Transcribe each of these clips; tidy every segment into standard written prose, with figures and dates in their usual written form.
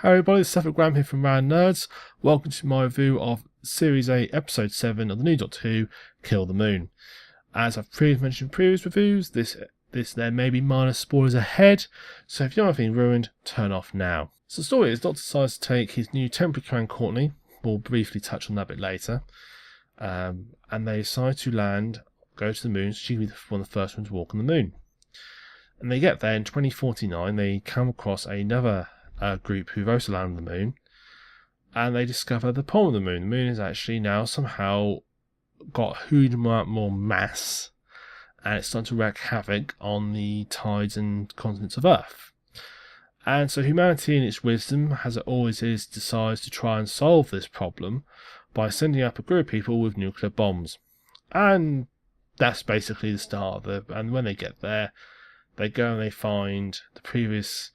Hi everybody, it's Suffolk Graham here from Rand Nerds. Welcome to my review of Series 8, Episode 7 of the new Doctor Who, Kill the Moon. As I've previously mentioned in previous reviews, there may be minor spoilers ahead, so if you don't want anything ruined, turn off now. So the story is Doctor decides to take his new temporary clan Courtney, we'll briefly touch on that a bit later, and they decide to go to the moon, so she can be one of the first ones to walk on the moon. And they get there in 2049, they come across another group who've also landed on the moon, and they discover the problem of the moon. The moon is actually now somehow got a huge amount more mass, and it's starting to wreak havoc on the tides and continents of Earth. And so humanity, in its wisdom, as it always is, decides to try and solve this problem by sending up a group of people with nuclear bombs. And that's basically the start of it. And when they get there, they go and they find the previous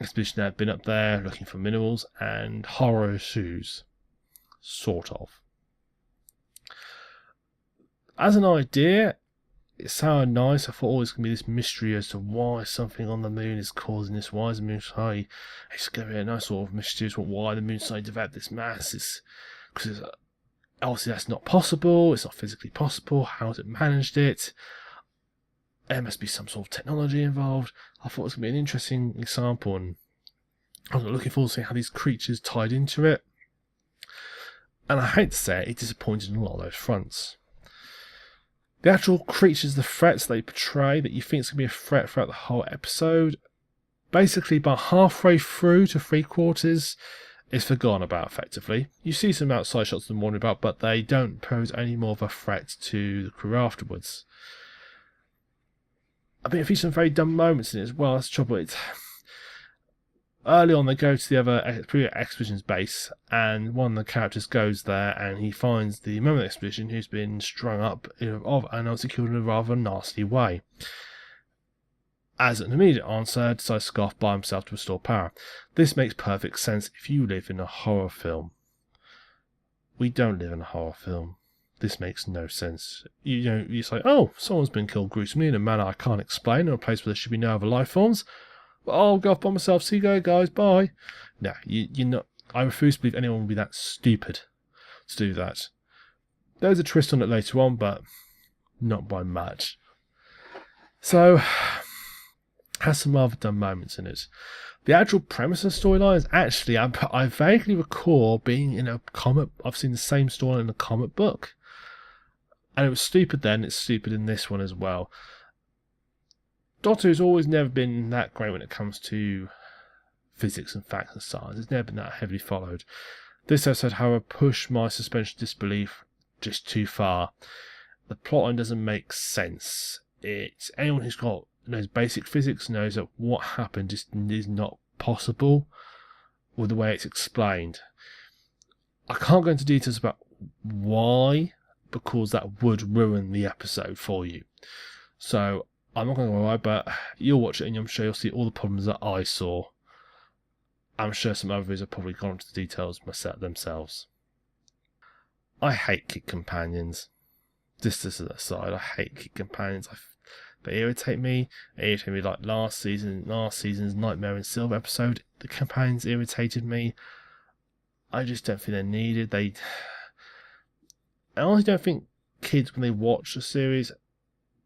expedition that had been up there looking for minerals, and horror ensues. Sort of. As an idea, it sounded nice. I thought always going to be this mystery as to why something on the moon is causing this. Why is the moon high? It's going to be a nice sort of mystery as to why the moon decided to develop this mass. It's because obviously that's not possible. It's not physically possible. How has it managed it? There must be some sort of technology involved. I thought it was going to be an interesting example, and I was looking forward to seeing how these creatures tied into it. And I hate to say it disappointed on a lot of those fronts. The actual creatures, the threats they portray, that you think is going to be a threat throughout the whole episode, basically by halfway through to three-quarters, is forgotten about effectively. You see some outside shots of them warning about, but they don't pose any more of a threat to the crew afterwards. I mean, it features some very dumb moments in it as well. That's the trouble. Early on, they go to the other expedition's base, and one of the characters goes there, and he finds the member of the expedition who's been strung up and also killed in a rather nasty way. As an immediate answer, decides to go off by himself to restore power. This makes perfect sense if you live in a horror film. We don't live in a horror film. This makes no sense. You say, oh, someone's been killed gruesomely in a manner I can't explain, in a place where there should be no other life forms. Well, I'll go off by myself. See you go, guys. Bye. No, you're not. I refuse to believe anyone would be that stupid to do that. There's a twist on it later on, but not by much. So, has some rather dumb moments in it. The actual premise of the storyline is actually, I vaguely recall being in a comic. I've seen the same story in a comic book. And it was stupid then, it's stupid in this one as well. Doctor Who's always never been that great when it comes to physics and facts and science. It's never been that heavily followed. This episode, however, pushed my suspension of disbelief just too far. The plotline doesn't make sense. Anyone who's knows basic physics knows that what happened just is not possible with the way it's explained. I can't go into details about why, because that would ruin the episode for you. So I'm not going to lie, but you'll watch it and I'm sure you'll see all the problems that I saw. I'm sure some others have probably gone into the details themselves. I hate kid companions. Just as an aside, I hate kid companions. They irritate me. They irritate me like last season's Nightmare in Silver episode. The companions irritated me. I just don't think they're needed. I honestly don't think kids, when they watch the series,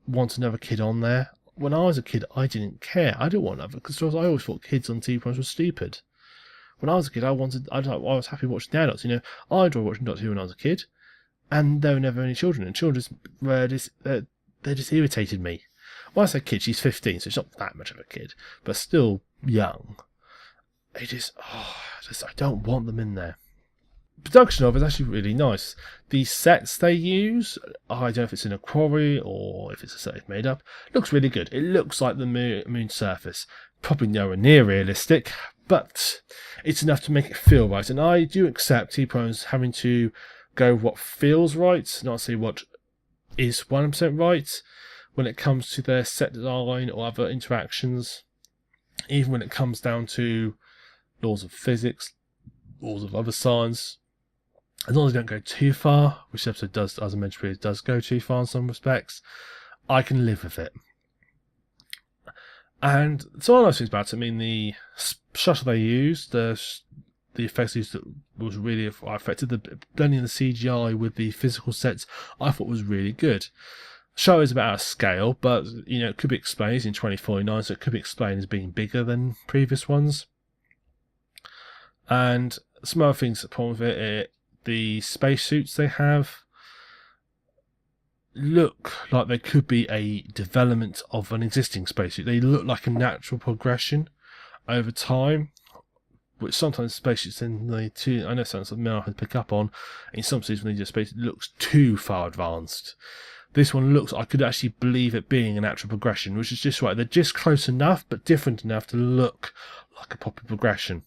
want another kid on there. When I was a kid, I didn't care. I didn't want another, because I always thought kids on TV programs were stupid. When I was a kid, I was happy watching the adults. I enjoyed watching Doctor Who when I was a kid, and there were never any children. And children they just irritated me. When I say kid, she's 15, so she's not that much of a kid, but still young. I don't want them in there. Production of it is actually really nice. The sets they use, I don't know if it's in a quarry or if it's a set they've made up, looks really good. It looks like the moon surface. Probably nowhere near realistic, but it's enough to make it feel right. And I do accept T-Pro's having to go with what feels right, not say what is 100% right when it comes to their set design or other interactions. Even when it comes down to laws of physics, laws of other science. As long as they don't go too far, which the episode does, as I mentioned previously, does go too far in some respects, I can live with it. And so all nice things about it. I mean, the shuttle they used, the effects used was really effective. The blending the CGI with the physical sets, I thought was really good. The show is about out of scale, but it could be explained in 2049, so it could be explained as being bigger than previous ones. And some other things that problem with it, the spacesuits they have look like they could be a development of an existing spacesuit. They look like a natural progression over time, which sometimes spacesuits in the two, I know something I can pick up on. In some suits, when they do space, it looks too far advanced. This one looks, I could actually believe it being a natural progression, which is just right. They're just close enough, but different enough to look like a proper progression.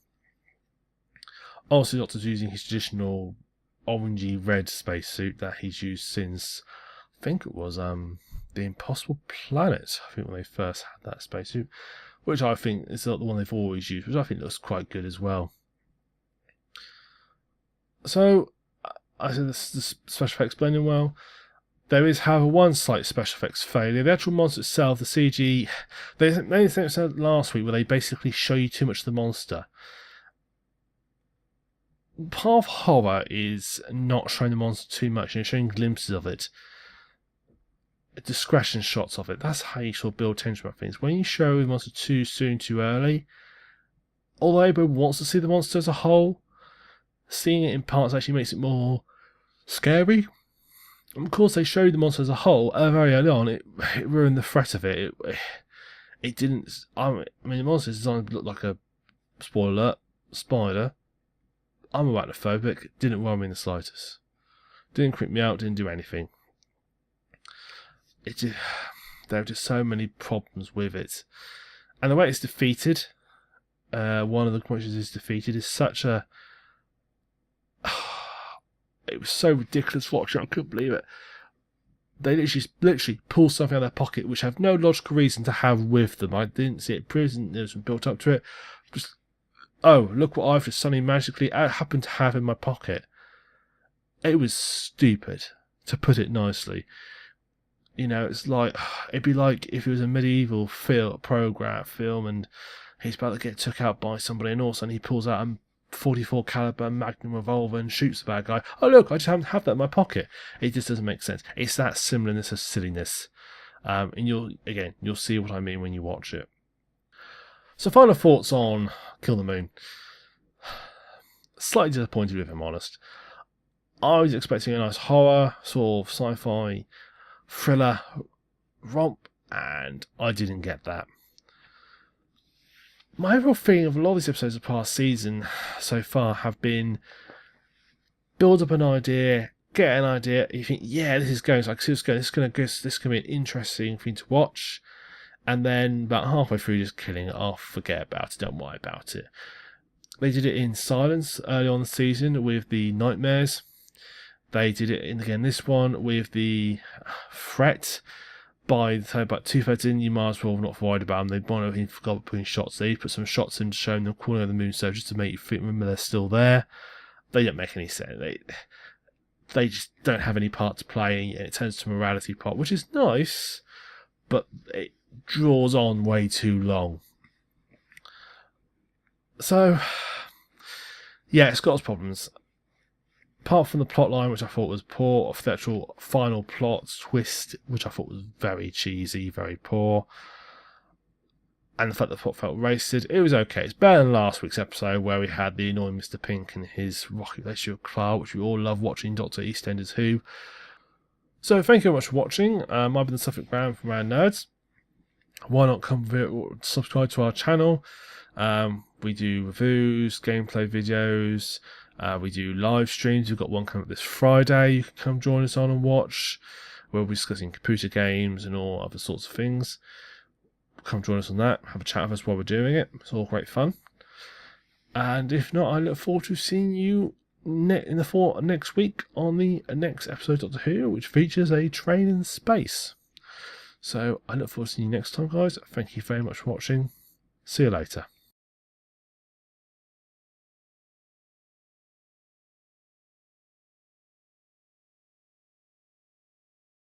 Also, Doctor's using his traditional orangey red spacesuit that he's used since, I think it was the Impossible Planet. I think when they first had that spacesuit, which I think is not the one they've always used, which I think looks quite good as well. So, I said the special effects blending well. There is, however, one slight special effects failure. The actual monster itself, the CG, they made thing said last week where they basically show you too much of the monster. Part of horror is not showing the monster too much and showing glimpses of it. Discretion shots of it. That's how you sort of build tension about things. When you show the monster too soon, too early, although everybody wants to see the monster as a whole, seeing it in parts actually makes it more scary. Of course, they showed the monster as a whole very early on. It ruined the threat of it. It didn't. I mean, the monster is designed to look like a, spoiler alert, spider. I'm arachnophobic. Didn't worry me in the slightest. Didn't creep me out. Didn't do anything. There are just so many problems with it, and the way it's defeated. One of the creatures is defeated is such a. It was so ridiculous watching. I couldn't believe it. They literally pull something out of their pocket which have no logical reason to have with them. I didn't see it present. There's been built up to it. Just, oh, look what I've just suddenly magically happened to have in my pocket. It was stupid, to put it nicely. It's like, it'd be like if it was a medieval film and he's about to get took out by somebody and all of a sudden he pulls out a 44 caliber Magnum revolver and shoots the bad guy. Oh look, I just happen to have that in my pocket. It just doesn't make sense. It's that similarness of silliness. And you'll see what I mean when you watch it. So final thoughts on Kill the Moon. Slightly disappointed with, if I'm honest. I was expecting a nice horror, sort of sci-fi thriller romp, and I didn't get that. My overall feeling of a lot of these episodes of the past season so far have been build up an idea, get an idea, you think, yeah, this is going, so I can see this is going to be an interesting thing to watch, and then about halfway through just killing it off, forget about it, don't worry about it. They did it in silence early on in the season with the nightmares. They did it again this one with the threat. By the time about 2/3 in, you might as well not worried about them. They might have forgot putting shots. They put some shots in to show them calling over the moon surface just to make you remember they're still there. They don't make any sense. They just don't have any part to play, and it turns to a morality part, which is nice, but it draws on way too long. So, yeah, it's got its problems. Apart from the plot line, which I thought was poor, the actual final plot twist, which I thought was very cheesy, very poor, and the fact that the plot felt wasted, it was okay. It's better than last week's episode where we had the annoying Mr. Pink and his rocky relationship with Clark, which we all love watching Dr. EastEnders Who. So thank you very much for watching. I've been the Suffolk Brown from Rand Nerds. Why not subscribe to our channel? We do reviews, gameplay videos. We do live streams. We've got one coming up this Friday. You can come join us on and watch. We'll be discussing computer games and all other sorts of things. Come join us on that. Have a chat with us while we're doing it. It's all great fun. And if not, I look forward to seeing you next week on the next episode of Doctor Who, which features a train in space. So I look forward to seeing you next time, guys. Thank you very much for watching. See you later.